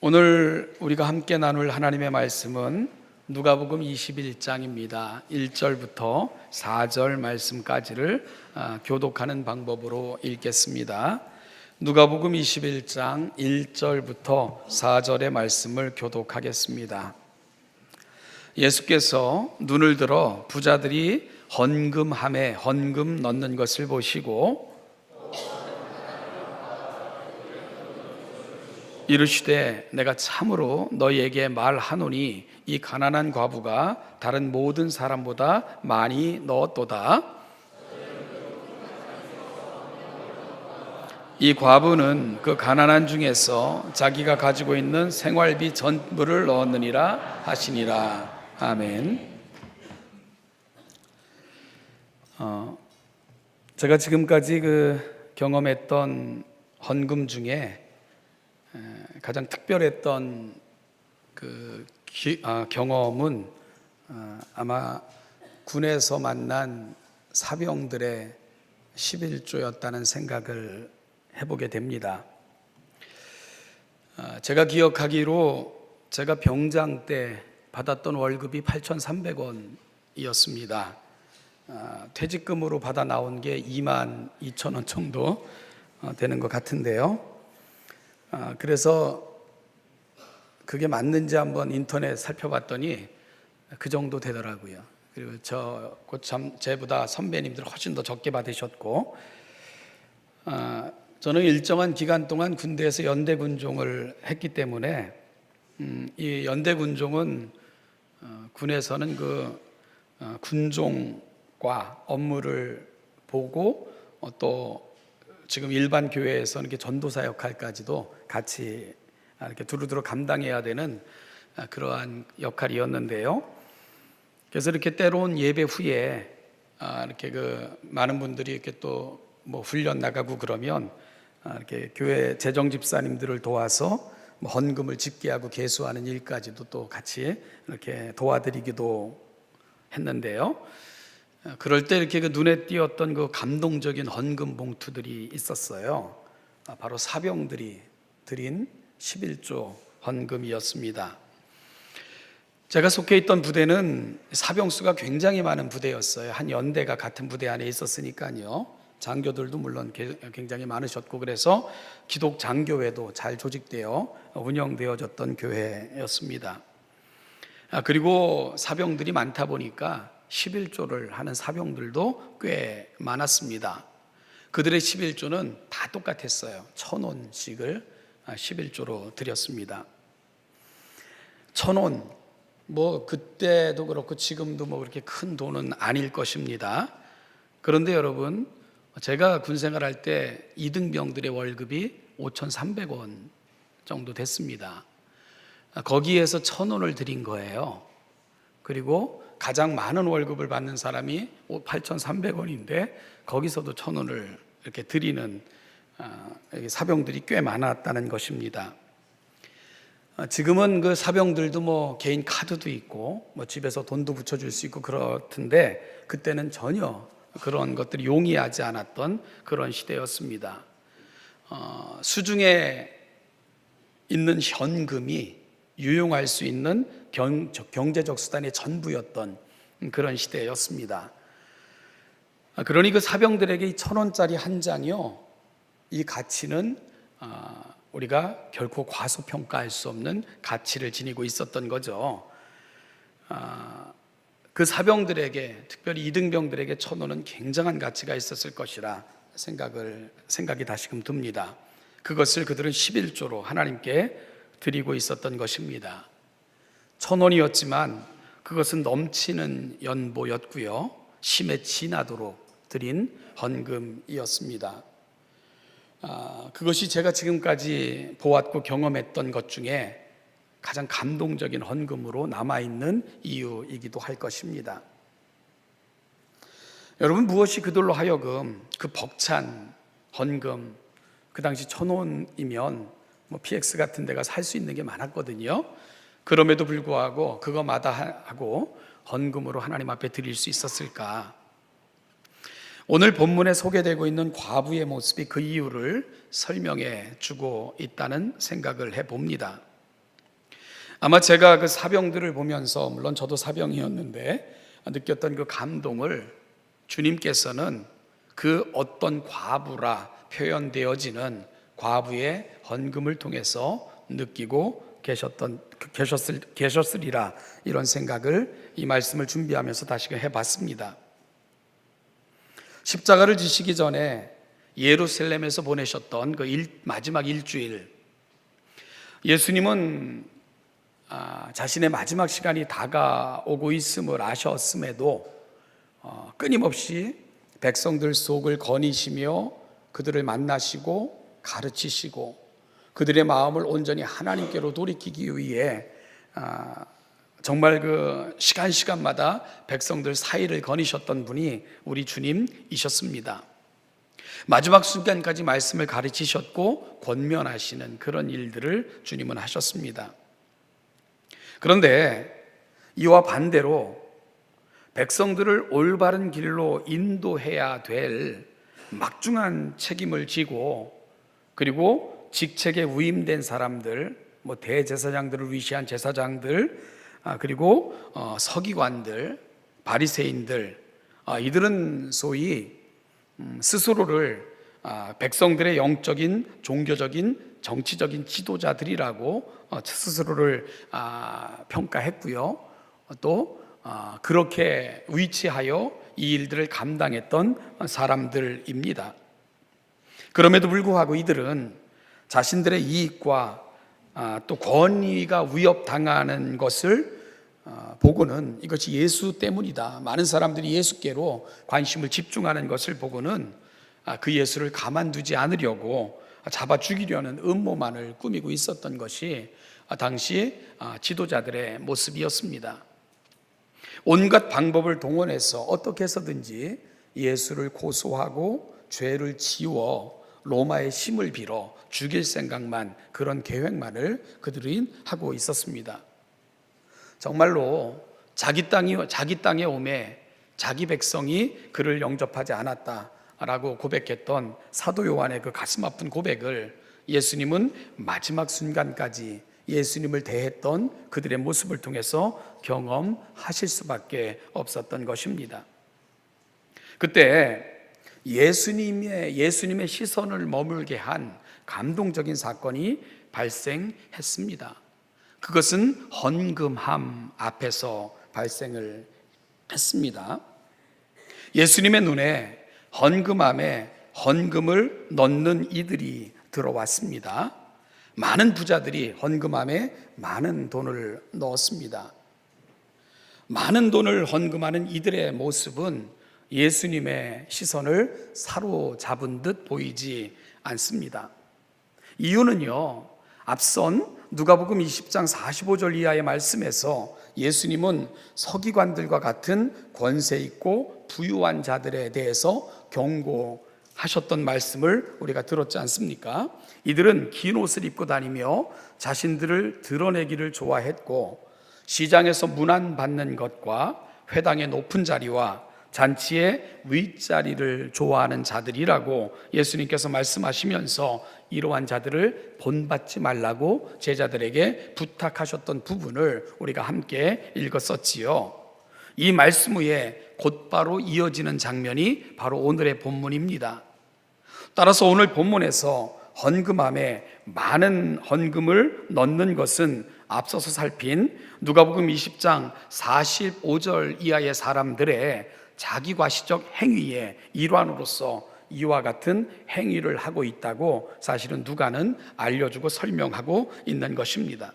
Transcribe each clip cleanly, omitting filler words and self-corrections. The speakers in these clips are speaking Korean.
오늘 우리가 함께 나눌 하나님의 말씀은 누가복음 21장입니다. 1절부터 4절 말씀까지를 교독하는 방법으로 읽겠습니다. 누가복음 21장 1절부터 4절의 말씀을 교독하겠습니다. 예수께서 눈을 들어 부자들이 헌금함에 헌금 넣는 것을 보시고 이르시되 내가 참으로 너희에게 말하노니 이 가난한 과부가 다른 모든 사람보다 많이 넣었도다. 이 과부는 그 가난한 중에서 자기가 가지고 있는 생활비 전부를 넣었느니라 하시니라. 아멘. 제가 지금까지 경험했던 헌금 중에 가장 특별했던 경험은 아마 군에서 만난 사병들의 11조였다는 생각을 해보게 됩니다. 제가 기억하기로 제가 병장 때 받았던 월급이 8,300원이었습니다. 퇴직금으로 받아 나온 게 22,000원 정도 되는 것 같은데요. 그래서 그게 맞는지 한번 인터넷 살펴봤더니 그 정도 되더라고요. 그리고 제보다 선배님들 훨씬 더 적게 받으셨고, 저는 일정한 기간 동안 군대에서 연대군종을 했기 때문에 이 연대군종은 군에서는 군종과 업무를 보고 또 지금 일반 교회에서는 이렇게 전도사 역할까지도 같이 이렇게 두루두루 감당해야 되는 그러한 역할이었는데요. 그래서 이렇게 때로는 예배 후에 이렇게 많은 분들이 이렇게 또 뭐 훈련 나가고 그러면 이렇게 교회 재정 집사님들을 도와서 헌금을 집계하고 계수하는 일까지도 또 같이 이렇게 도와드리기도 했는데요. 그럴 때 이렇게 눈에 띄었던 감동적인 헌금 봉투들이 있었어요. 바로 사병들이 드린 11조 헌금이었습니다. 제가 속해 있던 부대는 사병수가 굉장히 많은 부대였어요. 한 연대가 같은 부대 안에 있었으니까요. 장교들도 물론 굉장히 많으셨고, 그래서 기독 장교회도 잘 조직되어 운영되어졌던 교회였습니다. 그리고 사병들이 많다 보니까 11조를 하는 사병들도 꽤 많았습니다. 그들의 11조는 다 똑같았어요. 1,000원씩을 11조로 드렸습니다. 1,000원, 그때도 그렇고 지금도 그렇게 큰 돈은 아닐 것입니다. 그런데 여러분, 제가 군생활할 때 이등병들의 월급이 5,300원 정도 됐습니다. 거기에서 1,000원을 드린 거예요. 그리고 가장 많은 월급을 받는 사람이 8,300원인데 거기서도 1,000원을 이렇게 드리는 사병들이 꽤 많았다는 것입니다. 지금은 그 사병들도 개인 카드도 있고 집에서 돈도 붙여줄 수 있고 그렇던데, 그때는 전혀 그런 것들이 용이하지 않았던 그런 시대였습니다. 수중에 있는 현금이 유용할 수 있는 경제적 수단의 전부였던 그런 시대였습니다. 그러니 그 사병들에게 이 1,000원짜리 한 장이요, 이 가치는 우리가 결코 과소평가할 수 없는 가치를 지니고 있었던 거죠. 그 사병들에게, 특별히 이등병들에게 1,000원은 굉장한 가치가 있었을 것이라 생각이 다시금 듭니다. 그것을 그들은 11조로 하나님께 드리고 있었던 것입니다. 1,000원이었지만 그것은 넘치는 연보였고요, 심에 진하도록 드린 헌금이었습니다. 그것이 제가 지금까지 보았고 경험했던 것 중에 가장 감동적인 헌금으로 남아있는 이유이기도 할 것입니다. 여러분, 무엇이 그들로 하여금 그 벅찬 헌금, 그 당시 1,000원이면 PX 같은 데가 살 수 있는 게 많았거든요. 그럼에도 불구하고 그거마다 하고 헌금으로 하나님 앞에 드릴 수 있었을까? 오늘 본문에 소개되고 있는 과부의 모습이 그 이유를 설명해 주고 있다는 생각을 해봅니다. 아마 제가 그 사병들을 보면서, 물론 저도 사병이었는데 느꼈던 그 감동을 주님께서는 그 어떤 과부라 표현되어지는 과부의 헌금을 통해서 느끼고 계셨으리라, 이런 생각을 이 말씀을 준비하면서 다시금 해봤습니다. 십자가를 지시기 전에 예루살렘에서 보내셨던 그 마지막 일주일, 예수님은 자신의 마지막 시간이 다가오고 있음을 아셨음에도 끊임없이 백성들 속을 거니시며 그들을 만나시고 가르치시고 그들의 마음을 온전히 하나님께로 돌이키기 위해 정말 그 시간마다 백성들 사이를 거니셨던 분이 우리 주님이셨습니다. 마지막 순간까지 말씀을 가르치셨고 권면하시는 그런 일들을 주님은 하셨습니다. 그런데 이와 반대로 백성들을 올바른 길로 인도해야 될 막중한 책임을 지고, 그리고 직책에 위임된 사람들, 대제사장들을 위시한 제사장들, 그리고 서기관들, 바리새인들, 이들은 소위 스스로를 백성들의 영적인, 종교적인, 정치적인 지도자들이라고 스스로를 평가했고요. 또 그렇게 위치하여 이 일들을 감당했던 사람들입니다. 그럼에도 불구하고 이들은 자신들의 이익과 또 권위가 위협당하는 것을 보고는, 이것이 예수 때문이다, 많은 사람들이 예수께로 관심을 집중하는 것을 보고는 그 예수를 가만두지 않으려고 잡아 죽이려는 음모만을 꾸미고 있었던 것이 당시 지도자들의 모습이었습니다. 온갖 방법을 동원해서 어떻게 해서든지 예수를 고소하고 죄를 지워 로마의 힘을 빌어 죽일 생각만, 그런 계획만을 그들이 하고 있었습니다. 정말로 자기 땅에 오매 자기 백성이 그를 영접하지 않았다라고 고백했던 사도 요한의 그 가슴 아픈 고백을 예수님은 마지막 순간까지 예수님을 대했던 그들의 모습을 통해서 경험하실 수밖에 없었던 것입니다. 그때 예수님의 시선을 머물게 한 감동적인 사건이 발생했습니다. 그것은 헌금함 앞에서 발생을 했습니다. 예수님의 눈에 헌금함에 헌금을 넣는 이들이 들어왔습니다. 많은 부자들이 헌금함에 많은 돈을 넣었습니다. 많은 돈을 헌금하는 이들의 모습은 예수님의 시선을 사로잡은 듯 보이지 않습니다. 이유는요, 앞선 누가복음 20장 45절 이하의 말씀에서 예수님은 서기관들과 같은 권세 있고 부유한 자들에 대해서 경고하셨던 말씀을 우리가 들었지 않습니까? 이들은 긴 옷을 입고 다니며 자신들을 드러내기를 좋아했고, 시장에서 문안받는 것과 회당의 높은 자리와 잔치의 윗자리를 좋아하는 자들이라고 예수님께서 말씀하시면서 이러한 자들을 본받지 말라고 제자들에게 부탁하셨던 부분을 우리가 함께 읽었었지요. 이 말씀 후에 곧바로 이어지는 장면이 바로 오늘의 본문입니다. 따라서 오늘 본문에서 헌금함에 많은 헌금을 넣는 것은 앞서서 살핀 누가복음 20장 45절 이하의 사람들의 자기과시적 행위의 일환으로서 이와 같은 행위를 하고 있다고 사실은 누가는 알려주고 설명하고 있는 것입니다.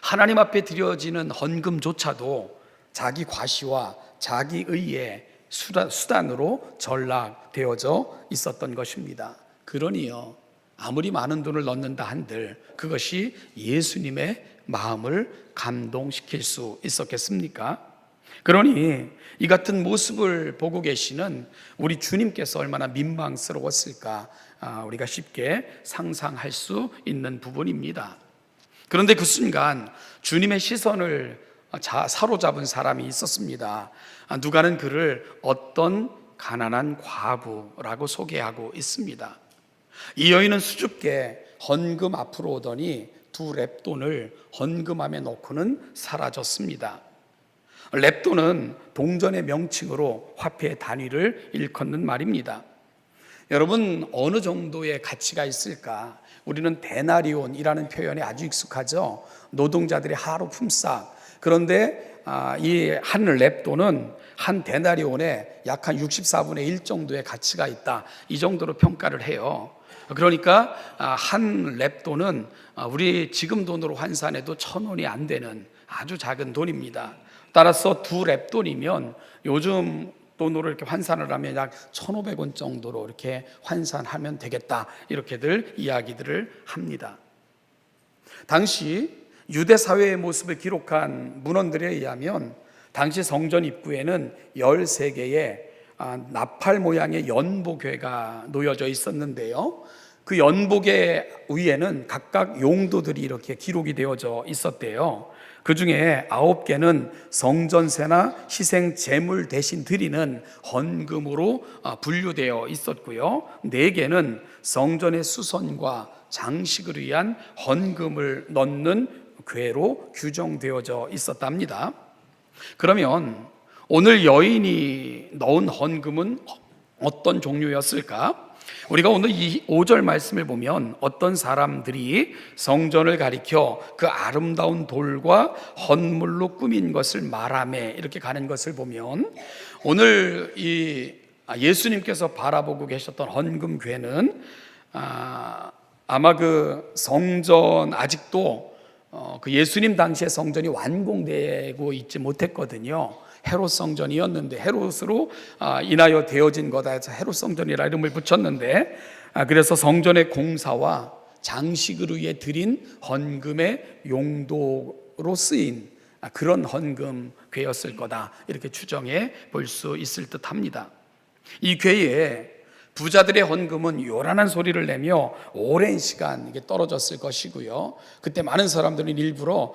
하나님 앞에 드려지는 헌금조차도 자기 과시와 자기 의의 수단으로 전락되어져 있었던 것입니다. 그러니요, 아무리 많은 돈을 넣는다 한들 그것이 예수님의 마음을 감동시킬 수 있었겠습니까? 그러니 이 같은 모습을 보고 계시는 우리 주님께서 얼마나 민망스러웠을까 우리가 쉽게 상상할 수 있는 부분입니다. 그런데 그 순간 주님의 시선을 사로잡은 사람이 있었습니다. 누가는 그를 어떤 가난한 과부라고 소개하고 있습니다. 이 여인은 수줍게 헌금 앞으로 오더니 두 렙돈을 헌금함에 넣고는 사라졌습니다. 렙돈은 동전의 명칭으로 화폐의 단위를 일컫는 말입니다. 여러분, 어느 정도의 가치가 있을까? 우리는 데나리온이라는 표현에 아주 익숙하죠. 노동자들의 하루 품삯. 그런데 이 한 렙돈은 한 데나리온에 약 한 64분의 1 정도의 가치가 있다, 이 정도로 평가를 해요. 그러니까 한 렙돈은 우리 지금 돈으로 환산해도 1,000원이 안 되는 아주 작은 돈입니다. 따라서 두 렙돈이면 요즘 돈으로 이렇게 환산을 하면 약 1,500원 정도로 이렇게 환산하면 되겠다, 이렇게들 이야기들을 합니다. 당시 유대 사회의 모습을 기록한 문헌들에 의하면 당시 성전 입구에는 13개의 나팔 모양의 연복궤가 놓여져 있었는데요, 그 연복의 위에는 각각 용도들이 이렇게 기록이 되어져 있었대요. 그 중에 9개는 성전세나 희생 제물 대신 드리는 헌금으로 분류되어 있었고요, 4개는 성전의 수선과 장식을 위한 헌금을 넣는 궤로 규정되어져 있었답니다. 그러면 오늘 여인이 넣은 헌금은 어떤 종류였을까? 우리가 오늘 이 5절 말씀을 보면 어떤 사람들이 성전을 가리켜 그 아름다운 돌과 헌물로 꾸민 것을 말하매, 이렇게 가는 것을 보면 오늘 이 예수님께서 바라보고 계셨던 헌금궤는 아마 그 성전, 아직도 그 예수님 당시에 성전이 완공되고 있지 못했거든요. 헤롯 성전이었는데 헤롯으로 인하여 되어진 거다 해서 헤롯 성전이라 이름을 붙였는데, 그래서 성전의 공사와 장식을 위해 드린 헌금의 용도로 쓰인 그런 헌금궤였을 거다, 이렇게 추정해 볼 수 있을 듯합니다. 이 궤에 부자들의 헌금은 요란한 소리를 내며 오랜 시간 이게 떨어졌을 것이고요, 그때 많은 사람들은 일부러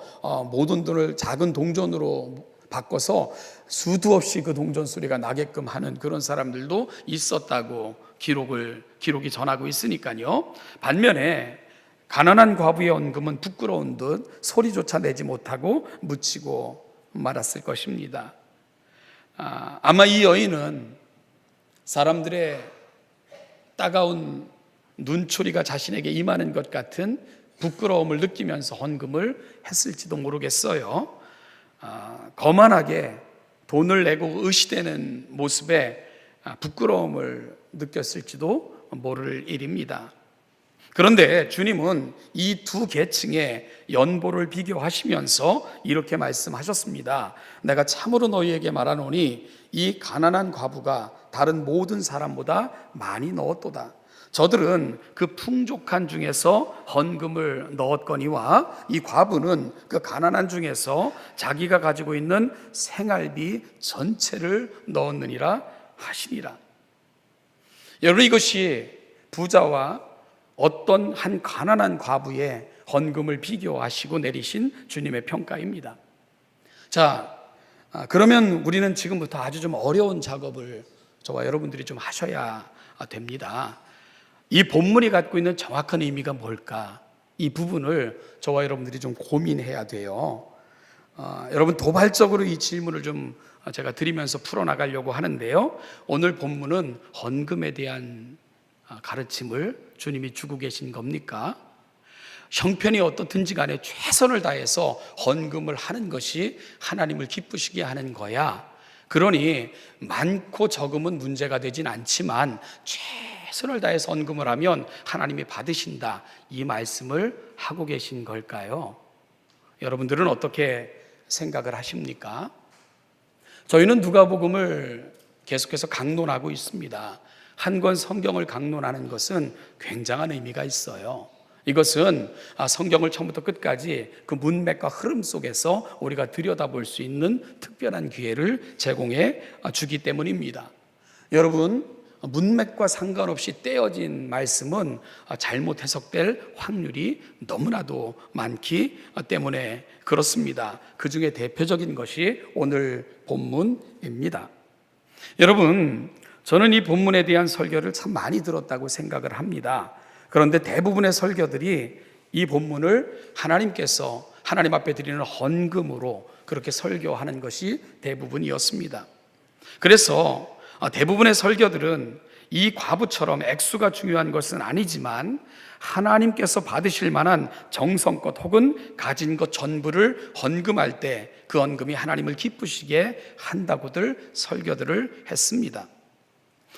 모든 돈을 작은 동전으로 바꿔서 수도 없이 그 동전 소리가 나게끔 하는 그런 사람들도 있었다고 기록이 전하고 있으니까요. 반면에 가난한 과부의 헌금은 부끄러운 듯 소리조차 내지 못하고 묻히고 말았을 것입니다. 아마 이 여인은 사람들의 따가운 눈초리가 자신에게 임하는 것 같은 부끄러움을 느끼면서 헌금을 했을지도 모르겠어요. 거만하게 돈을 내고 의시되는 모습에 부끄러움을 느꼈을지도 모를 일입니다. 그런데 주님은 이 두 계층의 연보를 비교하시면서 이렇게 말씀하셨습니다. 내가 참으로 너희에게 말하노니 이 가난한 과부가 다른 모든 사람보다 많이 넣었도다. 저들은 그 풍족한 중에서 헌금을 넣었거니와 이 과부는 그 가난한 중에서 자기가 가지고 있는 생활비 전체를 넣었느니라 하시니라. 여러분, 이것이 부자와 어떤 한 가난한 과부의 헌금을 비교하시고 내리신 주님의 평가입니다. 자, 그러면 우리는 지금부터 아주 좀 어려운 작업을 저와 여러분들이 좀 하셔야 됩니다. 이 본문이 갖고 있는 정확한 의미가 뭘까? 이 부분을 저와 여러분들이 좀 고민해야 돼요. 여러분, 도발적으로 이 질문을 좀 제가 드리면서 풀어나가려고 하는데요, 오늘 본문은 헌금에 대한 가르침을 주님이 주고 계신 겁니까? 형편이 어떻든지 간에 최선을 다해서 헌금을 하는 것이 하나님을 기쁘시게 하는 거야. 그러니 많고 적음은 문제가 되진 않지만 최선을 다해서 헌금을 하면 하나님이 받으신다, 이 말씀을 하고 계신 걸까요? 여러분들은 어떻게 생각을 하십니까? 저희는 누가복음을 계속해서 강론하고 있습니다. 한 권 성경을 강론하는 것은 굉장한 의미가 있어요. 이것은 성경을 처음부터 끝까지 그 문맥과 흐름 속에서 우리가 들여다볼 수 있는 특별한 기회를 제공해 주기 때문입니다. 여러분, 문맥과 상관없이 떼어진 말씀은 잘못 해석될 확률이 너무나도 많기 때문에 그렇습니다. 그 중에 대표적인 것이 오늘 본문입니다. 여러분, 저는 이 본문에 대한 설교를 참 많이 들었다고 생각을 합니다. 그런데 대부분의 설교들이 이 본문을 하나님께서 하나님 앞에 드리는 헌금으로 그렇게 설교하는 것이 대부분이었습니다. 그래서 대부분의 설교들은 이 과부처럼 액수가 중요한 것은 아니지만 하나님께서 받으실 만한 정성껏 혹은 가진 것 전부를 헌금할 때 그 헌금이 하나님을 기쁘시게 한다고들 설교들을 했습니다.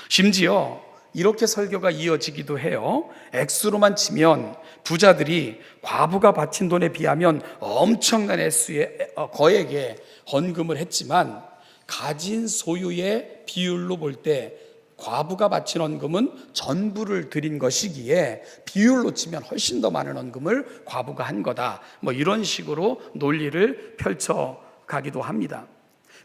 심지어 이렇게 설교가 이어지기도 해요. 액수로만 치면 부자들이 과부가 바친 돈에 비하면 엄청난 액수의 거액의 헌금을 했지만 가진 소유의 비율로 볼 때 과부가 바친 헌금은 전부를 드린 것이기에 비율로 치면 훨씬 더 많은 헌금을 과부가 한 거다. 이런 식으로 논리를 펼쳐가기도 합니다.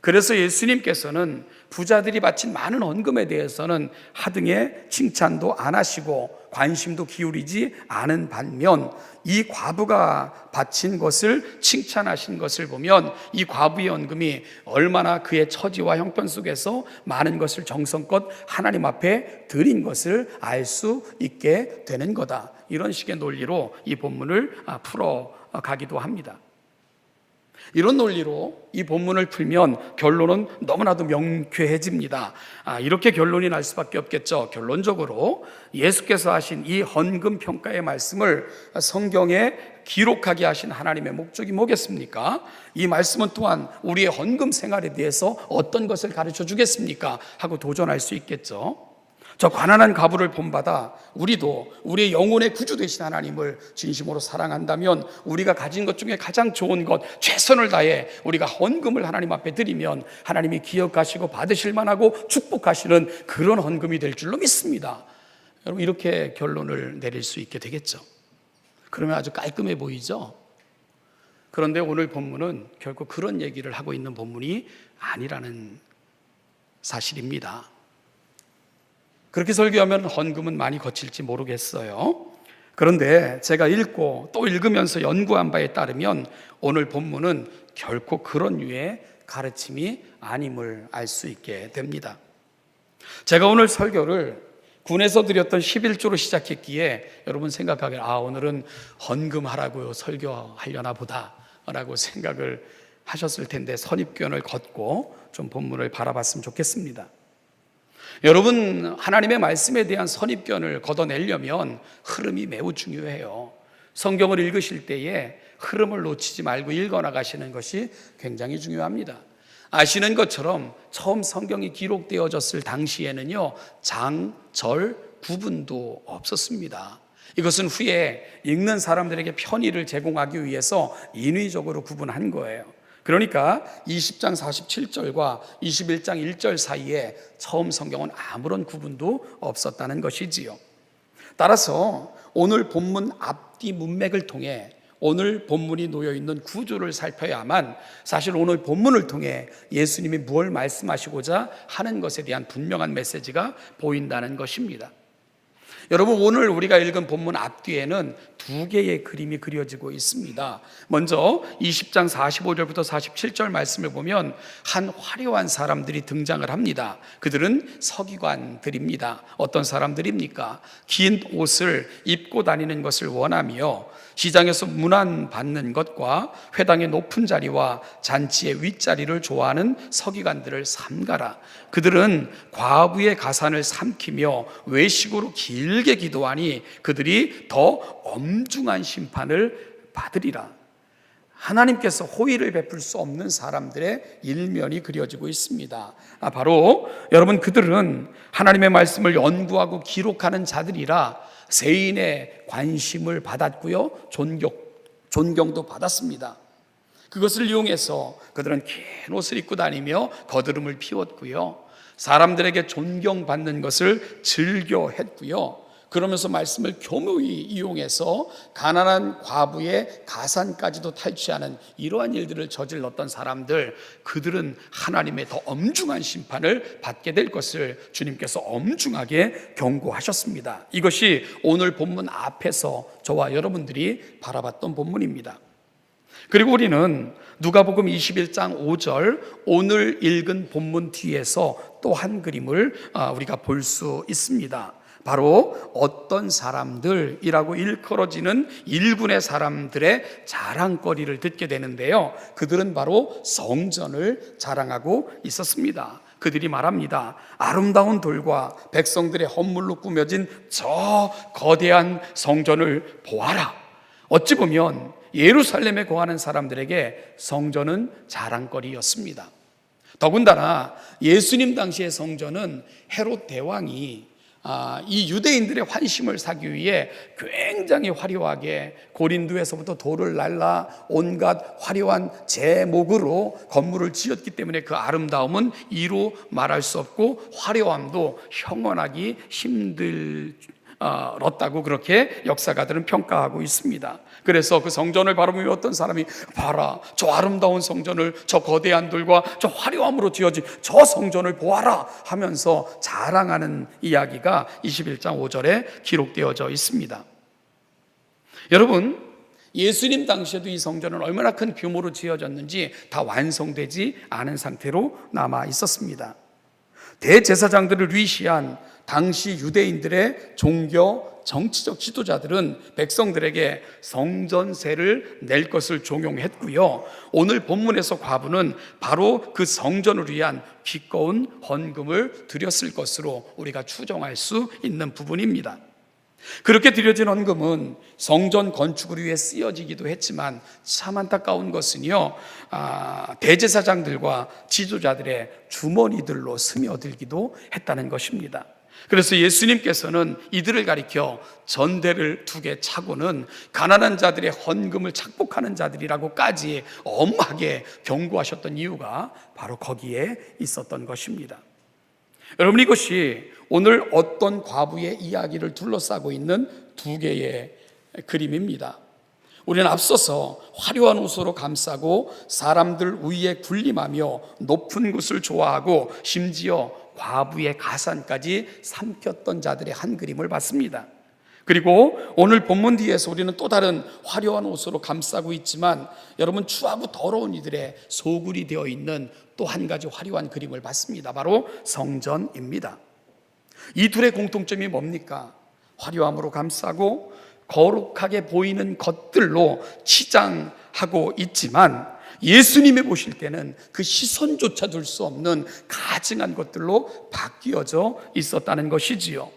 그래서 예수님께서는 부자들이 바친 많은 헌금에 대해서는 하등의 칭찬도 안 하시고 관심도 기울이지 않은 반면 이 과부가 바친 것을 칭찬하신 것을 보면 이 과부의 헌금이 얼마나 그의 처지와 형편 속에서 많은 것을 정성껏 하나님 앞에 드린 것을 알 수 있게 되는 거다. 이런 식의 논리로 이 본문을 풀어가기도 합니다. 이런 논리로 이 본문을 풀면 결론은 너무나도 명쾌해집니다. 이렇게 결론이 날 수밖에 없겠죠. 결론적으로 예수께서 하신 이 헌금 평가의 말씀을 성경에 기록하게 하신 하나님의 목적이 뭐겠습니까? 이 말씀은 또한 우리의 헌금 생활에 대해서 어떤 것을 가르쳐 주겠습니까? 하고 도전할 수 있겠죠. 저 가난한 과부를 본받아 우리도 우리의 영혼의 구주 되신 하나님을 진심으로 사랑한다면 우리가 가진 것 중에 가장 좋은 것, 최선을 다해 우리가 헌금을 하나님 앞에 드리면 하나님이 기억하시고 받으실 만하고 축복하시는 그런 헌금이 될 줄로 믿습니다. 여러분, 이렇게 결론을 내릴 수 있게 되겠죠. 그러면 아주 깔끔해 보이죠? 그런데 오늘 본문은 결코 그런 얘기를 하고 있는 본문이 아니라는 사실입니다. 그렇게 설교하면 헌금은 많이 거칠지 모르겠어요. 그런데 제가 읽고 또 읽으면서 연구한 바에 따르면 오늘 본문은 결코 그런 류의 가르침이 아님을 알 수 있게 됩니다. 제가 오늘 설교를 군에서 드렸던 11조로 시작했기에 여러분 생각하기에 오늘은 헌금하라고 설교하려나 보다 라고 생각을 하셨을 텐데 선입견을 걷고 좀 본문을 바라봤으면 좋겠습니다. 여러분, 하나님의 말씀에 대한 선입견을 걷어내려면 흐름이 매우 중요해요. 성경을 읽으실 때에 흐름을 놓치지 말고 읽어나가시는 것이 굉장히 중요합니다. 아시는 것처럼 처음 성경이 기록되어졌을 당시에는요, 장, 절 구분도 없었습니다. 이것은 후에 읽는 사람들에게 편의를 제공하기 위해서 인위적으로 구분한 거예요. 그러니까 20장 47절과 21장 1절 사이에 처음 성경은 아무런 구분도 없었다는 것이지요. 따라서 오늘 본문 앞뒤 문맥을 통해 오늘 본문이 놓여있는 구조를 살펴야만 사실 오늘 본문을 통해 예수님이 무엇을 말씀하시고자 하는 것에 대한 분명한 메시지가 보인다는 것입니다. 여러분, 오늘 우리가 읽은 본문 앞뒤에는 두 개의 그림이 그려지고 있습니다. 먼저 20장 45절부터 47절 말씀을 보면 한 화려한 사람들이 등장을 합니다. 그들은 서기관들입니다. 어떤 사람들입니까? 긴 옷을 입고 다니는 것을 원하며 시장에서 문안받는 것과 회당의 높은 자리와 잔치의 윗자리를 좋아하는 서기관들을 삼가라. 그들은 과부의 가산을 삼키며 외식으로 길게 기도하니 그들이 더 엄중한 심판을 받으리라. 하나님께서 호의를 베풀 수 없는 사람들의 일면이 그려지고 있습니다. 바로 여러분, 그들은 하나님의 말씀을 연구하고 기록하는 자들이라 세인의 관심을 받았고요, 존경도 받았습니다. 그것을 이용해서 그들은 긴 옷을 입고 다니며 거드름을 피웠고요, 사람들에게 존경받는 것을 즐겨했고요, 그러면서 말씀을 교묘히 이용해서 가난한 과부의 가산까지도 탈취하는 이러한 일들을 저질렀던 사람들, 그들은 하나님의 더 엄중한 심판을 받게 될 것을 주님께서 엄중하게 경고하셨습니다. 이것이 오늘 본문 앞에서 저와 여러분들이 바라봤던 본문입니다. 그리고 우리는 누가복음 21장 5절 오늘 읽은 본문 뒤에서 또 한 그림을 우리가 볼 수 있습니다. 바로 어떤 사람들이라고 일컬어지는 일군의 사람들의 자랑거리를 듣게 되는데요. 그들은 바로 성전을 자랑하고 있었습니다. 그들이 말합니다. 아름다운 돌과 백성들의 헌물로 꾸며진 저 거대한 성전을 보아라. 어찌 보면 예루살렘에 거하는 사람들에게 성전은 자랑거리였습니다. 더군다나 예수님 당시의 성전은 헤롯 대왕이 이 유대인들의 환심을 사기 위해 굉장히 화려하게 고린도에서부터 돌을 날라 온갖 화려한 제목으로 건물을 지었기 때문에 그 아름다움은 이루 말할 수 없고 화려함도 형언하기 힘들었다고 그렇게 역사가들은 평가하고 있습니다. 그래서 그 성전을 바라보며 어떤 사람이 봐라, 저 아름다운 성전을, 저 거대한 돌과 저 화려함으로 지어진 저 성전을 보아라 하면서 자랑하는 이야기가 21장 5절에 기록되어져 있습니다. 여러분, 예수님 당시에도 이 성전은 얼마나 큰 규모로 지어졌는지 다 완성되지 않은 상태로 남아 있었습니다. 대제사장들을 위시한 당시 유대인들의 종교 정치적 지도자들은 백성들에게 성전세를 낼 것을 종용했고요. 오늘 본문에서 과부는 바로 그 성전을 위한 기꺼운 헌금을 드렸을 것으로 우리가 추정할 수 있는 부분입니다. 그렇게 드려진 헌금은 성전 건축을 위해 쓰여지기도 했지만 참 안타까운 것은요, 대제사장들과 지도자들의 주머니들로 스며들기도 했다는 것입니다. 그래서 예수님께서는 이들을 가리켜 전대를 2개 차고는 가난한 자들의 헌금을 착복하는 자들이라고까지 엄하게 경고하셨던 이유가 바로 거기에 있었던 것입니다. 여러분, 이것이 오늘 어떤 과부의 이야기를 둘러싸고 있는 2개의 그림입니다. 우리는 앞서서 화려한 옷으로 감싸고 사람들 위에 군림하며 높은 곳을 좋아하고 심지어 과부의 가산까지 삼켰던 자들의 한 그림을 봤습니다. 그리고 오늘 본문 뒤에서 우리는 또 다른 화려한 옷으로 감싸고 있지만 여러분, 추하고 더러운 이들의 소굴이 되어 있는 또 한 가지 화려한 그림을 봤습니다. 바로 성전입니다. 이 둘의 공통점이 뭡니까? 화려함으로 감싸고 거룩하게 보이는 것들로 치장하고 있지만 예수님이 보실 때는 그 시선조차 둘 수 없는 가증한 것들로 바뀌어져 있었다는 것이지요.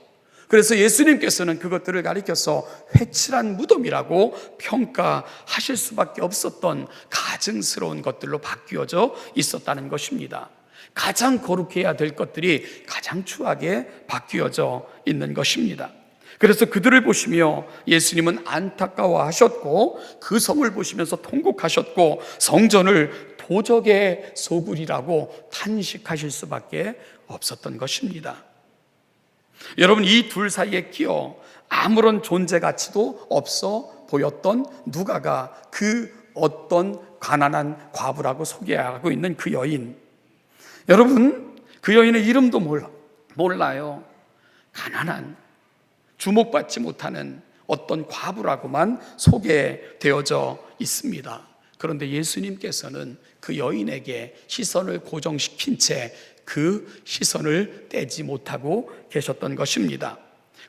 그래서 예수님께서는 그것들을 가리켜서 회칠한 무덤이라고 평가하실 수밖에 없었던 가증스러운 것들로 바뀌어져 있었다는 것입니다. 가장 거룩해야 될 것들이 가장 추하게 바뀌어져 있는 것입니다. 그래서 그들을 보시며 예수님은 안타까워하셨고 그 성을 보시면서 통곡하셨고 성전을 도적의 소굴이라고 탄식하실 수밖에 없었던 것입니다. 여러분, 이 둘 사이에 끼어 아무런 존재 가치도 없어 보였던 누가가 그 어떤 가난한 과부라고 소개하고 있는 그 여인, 여러분, 그 여인의 이름도 몰라요. 가난한, 주목받지 못하는 어떤 과부라고만 소개되어져 있습니다. 그런데 예수님께서는 그 여인에게 시선을 고정시킨 채 그 시선을 떼지 못하고 계셨던 것입니다.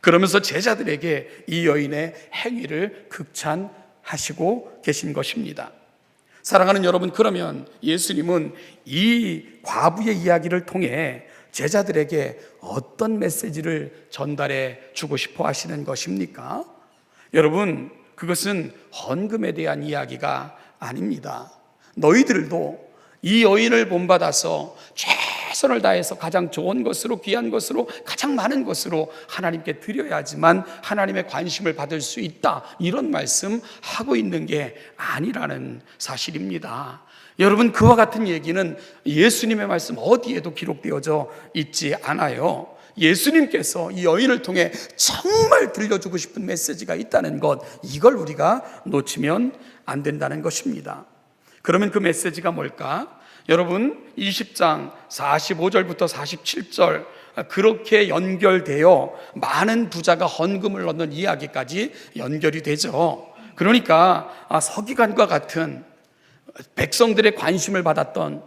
그러면서 제자들에게 이 여인의 행위를 극찬하시고 계신 것입니다. 사랑하는 여러분, 그러면 예수님은 이 과부의 이야기를 통해 제자들에게 어떤 메시지를 전달해 주고 싶어 하시는 것입니까? 여러분, 그것은 헌금에 대한 이야기가 아닙니다. 너희들도 이 여인을 본받아서 최선을 다해서 가장 좋은 것으로, 귀한 것으로, 가장 많은 것으로 하나님께 드려야지만 하나님의 관심을 받을 수 있다, 이런 말씀하고 있는 게 아니라는 사실입니다. 여러분, 그와 같은 얘기는 예수님의 말씀 어디에도 기록되어져 있지 않아요. 예수님께서 이 여인을 통해 정말 들려주고 싶은 메시지가 있다는 것, 이걸 우리가 놓치면 안 된다는 것입니다. 그러면 그 메시지가 뭘까? 여러분, 20장 45절부터 47절 그렇게 연결되어 많은 부자가 헌금을 넣는 이야기까지 연결이 되죠. 그러니까 서기관과 같은 백성들의 관심을 받았던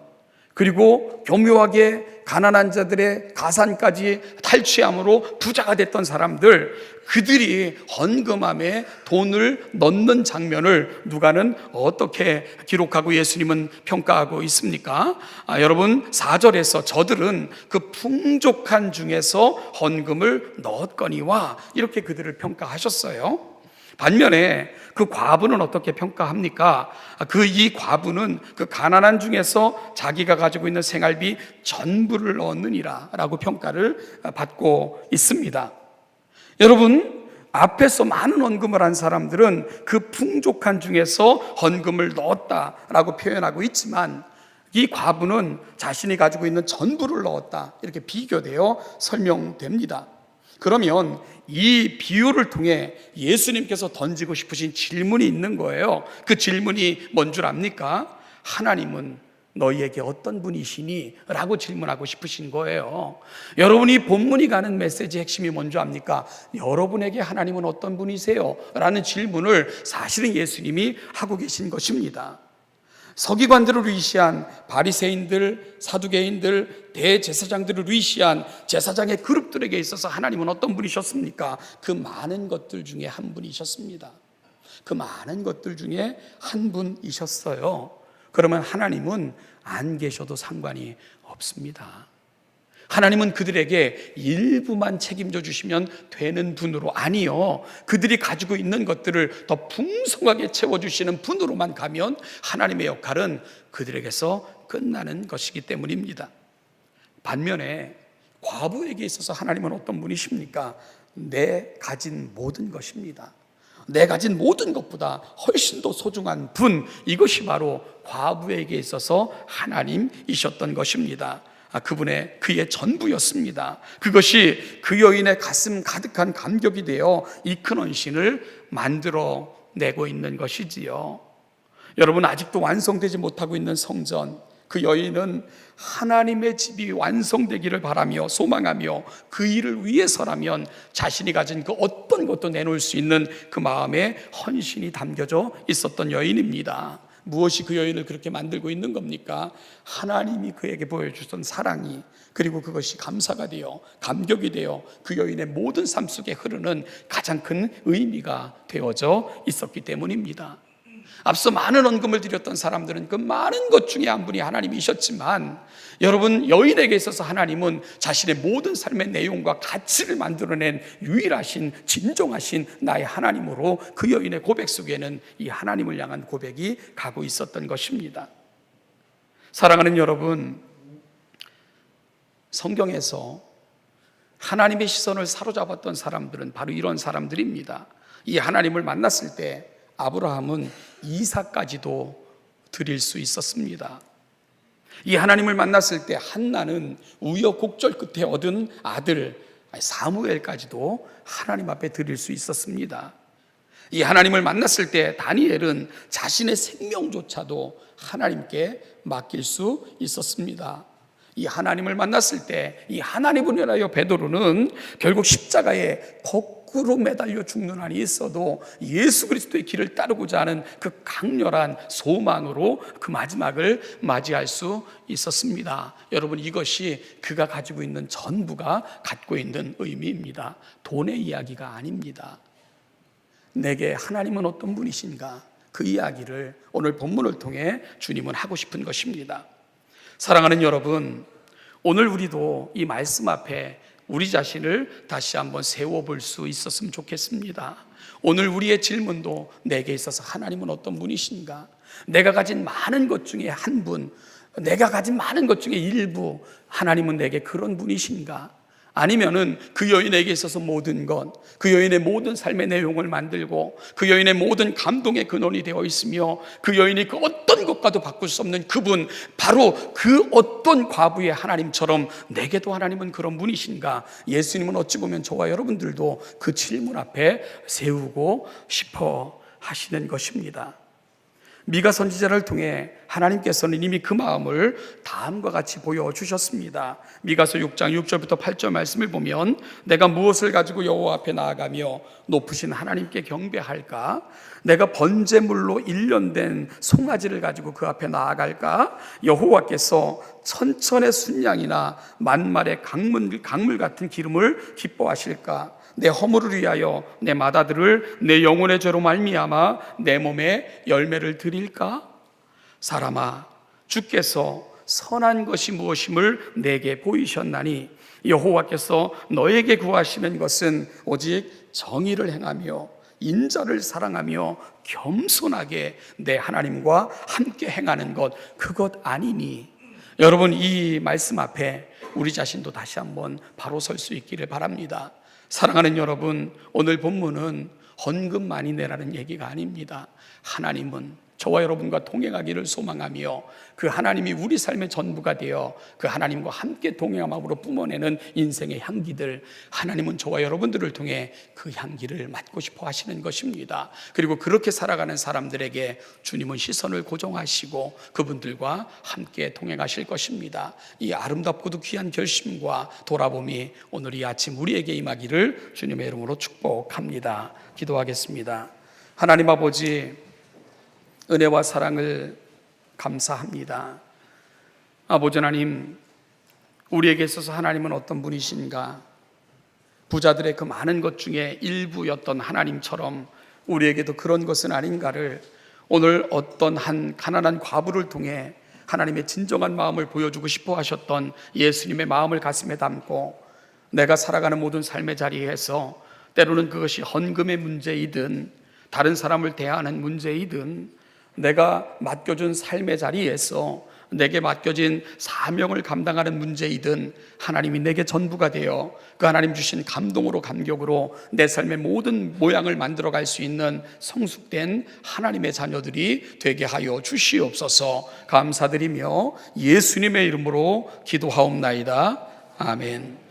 그리고 교묘하게 가난한 자들의 가산까지 탈취함으로 부자가 됐던 사람들, 그들이 헌금함에 돈을 넣는 장면을 누가는 어떻게 기록하고 예수님은 평가하고 있습니까? 여러분 4절에서 저들은 그 풍족한 중에서 헌금을 넣었거니와 이렇게 그들을 평가하셨어요. 반면에 그 과부는 어떻게 평가합니까? 이 과부는 그 가난한 중에서 자기가 가지고 있는 생활비 전부를 넣었느니라 라고 평가를 받고 있습니다. 여러분, 앞에서 많은 헌금을 한 사람들은 그 풍족한 중에서 헌금을 넣었다라고 표현하고 있지만, 이 과부는 자신이 가지고 있는 전부를 넣었다, 이렇게 비교되어 설명됩니다. 그러면 이 비유를 통해 예수님께서 던지고 싶으신 질문이 있는 거예요. 그 질문이 뭔 줄 압니까? 하나님은 너희에게 어떤 분이시니? 라고 질문하고 싶으신 거예요. 여러분이 본문이 가는 메시지의 핵심이 뭔지 압니까? 여러분에게 하나님은 어떤 분이세요? 라는 질문을 사실은 예수님이 하고 계신 것입니다. 서기관들을 위시한 바리새인들, 사두개인들, 대제사장들을 위시한 제사장의 그룹들에게 있어서 하나님은 어떤 분이셨습니까? 그 많은 것들 중에 한 분이셨습니다. 그 많은 것들 중에 한 분이셨어요. 그러면 하나님은 안 계셔도 상관이 없습니다. 하나님은 그들에게 일부만 책임져 주시면 되는 분으로, 아니요, 그들이 가지고 있는 것들을 더 풍성하게 채워주시는 분으로만 가면 하나님의 역할은 그들에게서 끝나는 것이기 때문입니다. 반면에 과부에게 있어서 하나님은 어떤 분이십니까? 내 가진 모든 것입니다. 내 가진 모든 것보다 훨씬 더 소중한 분, 이것이 바로 과부에게 있어서 하나님이셨던 것입니다. 그의 전부였습니다. 그것이 그 여인의 가슴 가득한 감격이 되어 이 큰 헌신을 만들어내고 있는 것이지요. 여러분, 아직도 완성되지 못하고 있는 성전, 그 여인은 하나님의 집이 완성되기를 바라며 소망하며 그 일을 위해서라면 자신이 가진 그 어떤 것도 내놓을 수 있는 그 마음에 헌신이 담겨져 있었던 여인입니다. 무엇이 그 여인을 그렇게 만들고 있는 겁니까? 하나님이 그에게 보여주던 사랑이, 그리고 그것이 감사가 되어 감격이 되어 그 여인의 모든 삶 속에 흐르는 가장 큰 의미가 되어져 있었기 때문입니다. 앞서 많은 헌금을 드렸던 사람들은 그 많은 것 중에 한 분이 하나님이셨지만, 여러분, 여인에게 있어서 하나님은 자신의 모든 삶의 내용과 가치를 만들어낸 유일하신 진정하신 나의 하나님으로 그 여인의 고백 속에는 이 하나님을 향한 고백이 가고 있었던 것입니다. 사랑하는 여러분, 성경에서 하나님의 시선을 사로잡았던 사람들은 바로 이런 사람들입니다. 이 하나님을 만났을 때 아브라함은 이삭까지도 드릴 수 있었습니다. 이 하나님을 만났을 때 한나는 우여곡절 끝에 얻은 아들 사무엘까지도 하나님 앞에 드릴 수 있었습니다. 이 하나님을 만났을 때 다니엘은 자신의 생명조차도 하나님께 맡길 수 있었습니다. 이 하나님을 만났을 때 이 하나님을 위하여 베드로는 결국 십자가에 거꾸로 매달려 죽는 한이 있어도 예수 그리스도의 길을 따르고자 하는 그 강렬한 소망으로 그 마지막을 맞이할 수 있었습니다. 여러분, 이것이 그가 가지고 있는 전부가 갖고 있는 의미입니다. 돈의 이야기가 아닙니다. 내게 하나님은 어떤 분이신가, 그 이야기를 오늘 본문을 통해 주님은 하고 싶은 것입니다. 사랑하는 여러분, 오늘 우리도 이 말씀 앞에 우리 자신을 다시 한번 세워볼 수 있었으면 좋겠습니다. 오늘 우리의 질문도 내게 있어서 하나님은 어떤 분이신가? 내가 가진 많은 것 중에 한 분, 내가 가진 많은 것 중에 일부, 하나님은 내게 그런 분이신가? 아니면은 그 여인에게 있어서 모든 것, 그 여인의 모든 삶의 내용을 만들고 그 여인의 모든 감동의 근원이 되어 있으며 그 여인이 그 어떤 것과도 바꿀 수 없는 그분, 바로 그 어떤 과부의 하나님처럼 내게도 하나님은 그런 분이신가? 예수님은 어찌 보면 저와 여러분들도 그 질문 앞에 세우고 싶어 하시는 것입니다. 미가 선지자를 통해 하나님께서는 이미 그 마음을 다음과 같이 보여주셨습니다. 미가서 6장 6절부터 8절 말씀을 보면 내가 무엇을 가지고 여호와 앞에 나아가며 높으신 하나님께 경배할까? 내가 번제물로 일련된 송아지를 가지고 그 앞에 나아갈까? 여호와께서 천천의 순양이나 만말의 강물 같은 기름을 기뻐하실까? 내 허물을 위하여 내 맏아들을 내 영혼의 죄로 말미암아 내 몸에 열매를 드릴까? 사람아, 주께서 선한 것이 무엇임을 내게 보이셨나니 여호와께서 너에게 구하시는 것은 오직 정의를 행하며 인자를 사랑하며 겸손하게 내 하나님과 함께 행하는 것, 그것 아니니. 여러분, 이 말씀 앞에 우리 자신도 다시 한번 바로 설 수 있기를 바랍니다. 사랑하는 여러분, 오늘 본문은 헌금 많이 내라는 얘기가 아닙니다. 하나님은 저와 여러분과 동행하기를 소망하며 그 하나님이 우리 삶의 전부가 되어 그 하나님과 함께 동행함으로 뿜어내는 인생의 향기들, 하나님은 저와 여러분들을 통해 그 향기를 맡고 싶어 하시는 것입니다. 그리고 그렇게 살아가는 사람들에게 주님은 시선을 고정하시고 그분들과 함께 동행하실 것입니다. 이 아름답고도 귀한 결심과 돌아봄이 오늘 이 아침 우리에게 임하기를 주님의 이름으로 축복합니다. 기도하겠습니다. 하나님 아버지, 은혜와 사랑을 감사합니다. 아버지 하나님, 우리에게 있어서 하나님은 어떤 분이신가? 부자들의 그 많은 것 중에 일부였던 하나님처럼 우리에게도 그런 것은 아닌가를 오늘 어떤 한 가난한 과부를 통해 하나님의 진정한 마음을 보여주고 싶어 하셨던 예수님의 마음을 가슴에 담고 내가 살아가는 모든 삶의 자리에서 때로는 그것이 헌금의 문제이든 다른 사람을 대하는 문제이든 내가 맡겨준 삶의 자리에서 내게 맡겨진 사명을 감당하는 문제이든 하나님이 내게 전부가 되어 그 하나님 주신 감동으로 감격으로 내 삶의 모든 모양을 만들어갈 수 있는 성숙된 하나님의 자녀들이 되게 하여 주시옵소서. 감사드리며 예수님의 이름으로 기도하옵나이다. 아멘.